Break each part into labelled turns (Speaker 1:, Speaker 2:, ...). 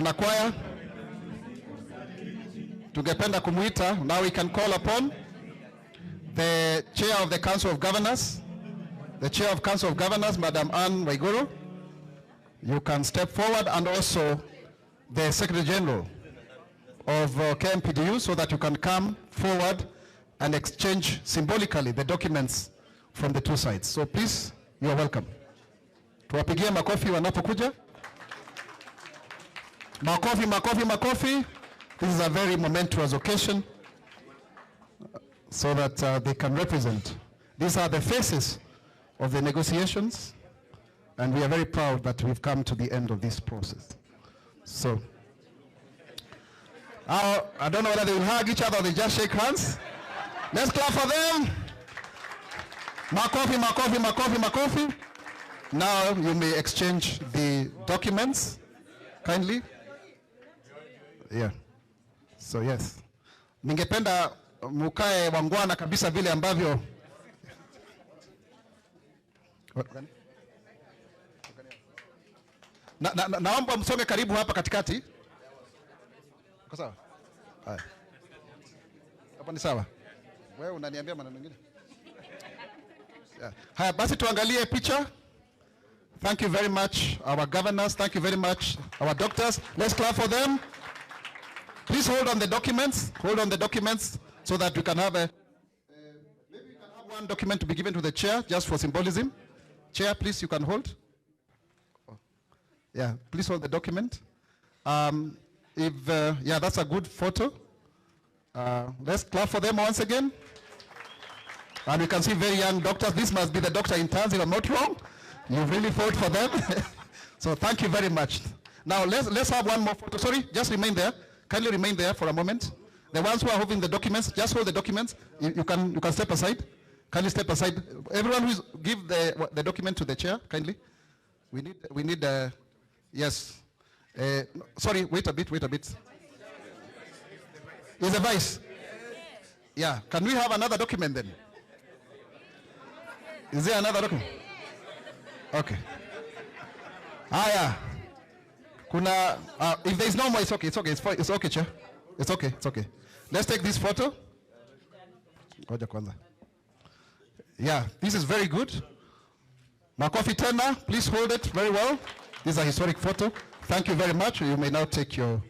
Speaker 1: Wanakwaya, tungependa kumuita. Now we can call upon the Chair of the Council of Governors, Madam Anne Waiguru. You can step forward, and also the Secretary General of KMPDU, so that you can come forward and exchange symbolically the documents from the two sides. So please, you are welcome. Tuwapigie makofi wanapokuja. Makofi, makofi, makofi. This is a very momentous occasion, so that they can represent. These are the faces of the negotiations, and we are very proud that we've come to the end of this process. So, I don't know whether they will hug each other or they just shake hands. Let's clap for them. Makofi, makofi, makofi, makofi. Now you may exchange the documents, kindly. Yeah. So yes. Ningependa mukae wangwana kabisa vile ambavyo. Naomba msonge karibu hapa katikati. Uko sawa? Haya. Hapa ni sawa. Wewe unaniambia maneno mengine? Yeah. Haya, basi tuangalie picha. Thank you very much, our governors. Thank you very much, our doctors. Let's clap for them. Please hold on the documents. Hold on the documents so that we can have a... maybe we can have one document to be given to the chair, just for symbolism. Chair, please, you can hold. Yeah, please hold the document. Yeah, that's a good photo. Let's clap for them once again. And we can see very young doctors. This must be the doctor interns, if I'm not wrong. You've really fought for them. So thank you very much. Now let's have one more photo. Sorry, just remain there. Kindly remain there for a moment. The ones who are holding the documents, just hold the documents. You can step aside. Kindly step aside. Everyone who give the document to the chair, kindly. We need yes. Sorry, wait a bit. Is the vice? Yeah. Can we have another document then? Is there another document? Okay. Yeah. Kuna, if there is no more, it's okay. It's okay, Chair. It's okay. Let's take this photo. Yeah, this is very good. Makofi tena, please hold it very well. This is a historic photo. Thank you very much. You may now take your...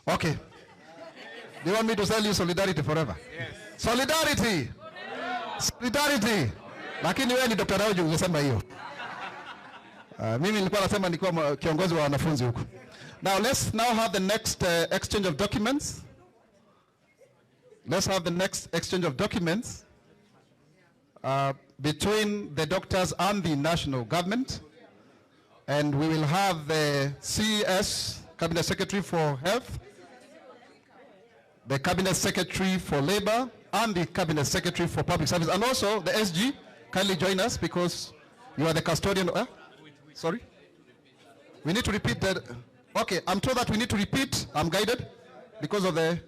Speaker 1: Okay. Do you want me to tell you solidarity forever? Yes. Solidarity! Solidarity! Lakini wewe ni Dr. Rauju ungesema hiyo. Mimi nilikuwa nasema nilikuwa kiongozi wa wanafunzi huko. Now let's now have the next exchange of documents. Let's have the next exchange of documents between the doctors and the national government. And we will have the CES, Cabinet Secretary for Health, the Cabinet Secretary for Labor, and the Cabinet Secretary for Public Service. And also the SG, kindly join us because you are the custodian. Sorry? We need to repeat that. Okay, I'm told that we need to repeat. I'm guided because of the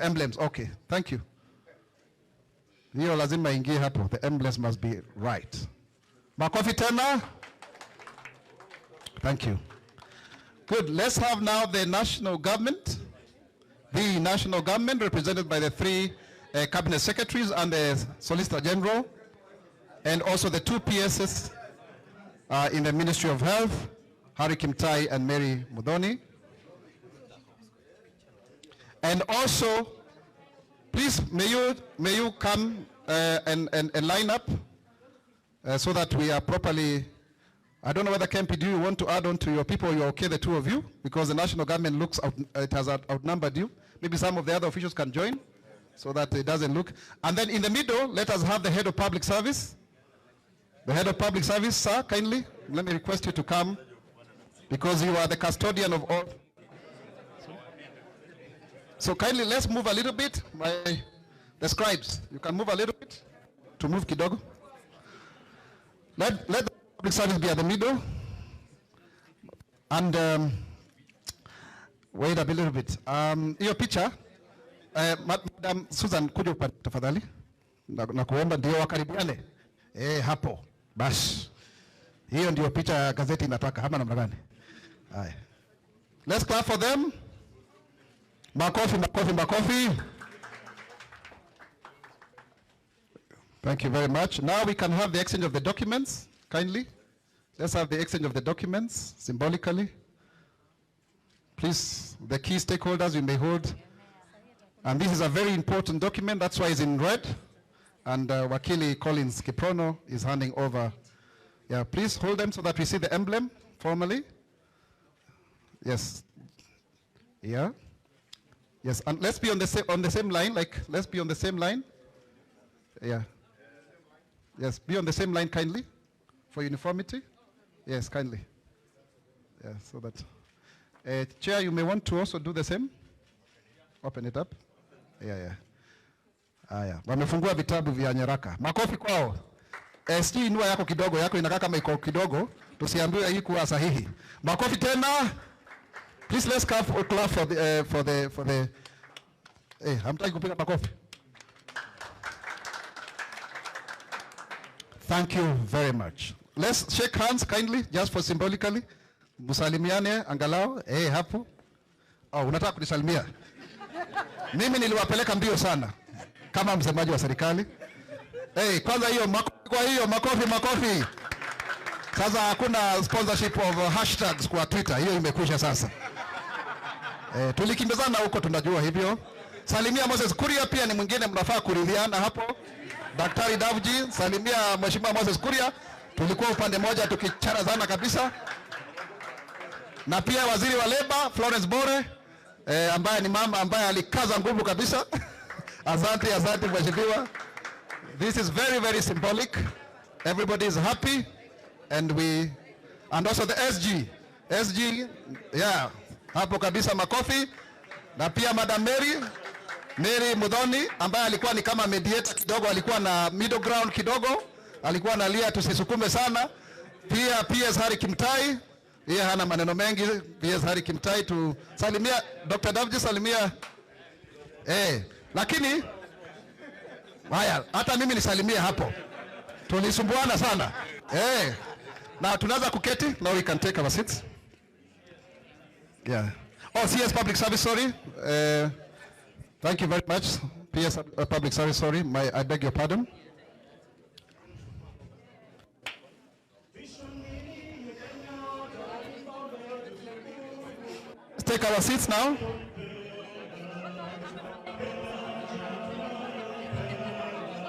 Speaker 1: emblems. Okay, thank you. Hiyo lazima ingie hapo. The emblems must be right. Makofi tena. Thank you. Good. Let's have now the national government. The national government represented by the three cabinet secretaries and the Solicitor General, and also the two PSs in the Ministry of Health, Harry Kimtai and Mary Mudhoni. And also, please, may you come and line up so that we are properly. I don't know whether KMPDU you want to add on to your people, you're okay, the two of you, because the national government looks out, it has outnumbered you. Maybe some of the other officials can join so that it doesn't look. And then in the middle, let us have the head of public service. The head of public service, sir, kindly, let me request you to come because you are the custodian of all. So kindly, let's move a little bit. The scribes, you can move a little bit to move kidogo. Let the public service be at the middle. And wait a little bit. Your picture, Madam Susan, kuja upande tafadhali. Na kuomba ndio wakaribiane. Hapo. Bash. Hiyo ndio picha ya gazeti inataka. Hapa namna gani? Aye. Let's clap for them. Makofi, makofi, makofi. Thank you very much. Now we can have the exchange of the documents, kindly. Let's have the exchange of the documents, symbolically. Please, the key stakeholders, you may hold. And this is a very important document, that's why it's in red. And Wakili Collins Kiprono is handing over. Yeah, please hold them so that we see the emblem formally. Yes. Yeah. Yes, and let's be on the same line, let's be on the same line. Yeah. Yes, be on the same line kindly for uniformity. Yes, kindly. Yeah, so that. Chair, you may want to also do the same. Open it up. Yeah. Haya, wamefungua vitabu vya nyaraka. Makofi kwao. Sijui inua yako kidogo, yako inakaa kama iko kidogo, tusiambiwe hii kuwa sahihi. Makofi tena. Please let's clap for the hamtaki kupiga makofi. Thank you very much. Let's shake hands kindly, just for symbolically. Musalimiane angalau. Hapo. Oh, unataka kunisalimia? Mimi niliwapeleka mbio sana kama msemaji wa serikali. Kwanza hiyo makofi. Sasa hakuna sponsorship of hashtags kwa Twitter, hiyo imekwisha sasa. Tulikimbizana huko, tunajua hivyo. Salimia Moses Kuria, pia ni mwingine mnafaa kuridhiana hapo. Daktari Davji, salimia Mheshimiwa Moses Kuria. Tulikuwa upande moja tukicharazana kabisa. Na pia waziri wa leba Florence Bore, ambaye ni mama ambaye alikaza nguvu kabisa. Asante mheshimiwa. This is very, very symbolic. Everybody is happy, and also the SG, yeah, hapo kabisa makofi. Na pia Madam Mary Mudhoni, ambaye alikuwa ni kama mediator kidogo, alikuwa na middle ground kidogo, alikuwa analia tusisukume sana. Pia PS Hari Kimtai, yeye hana maneno mengi. PS Hari Kimtai, tusalimia Dr. Davji, salimia. Lakini haya, hata mimi nisalimie hapo. Tulisumbuana sana. Na tunaweza kuketi. Now we can take our seats. Yeah. Oh, CS Public Service, sorry. Thank you very much. PS Public Service, sorry. I beg your pardon. Let's take our seats now.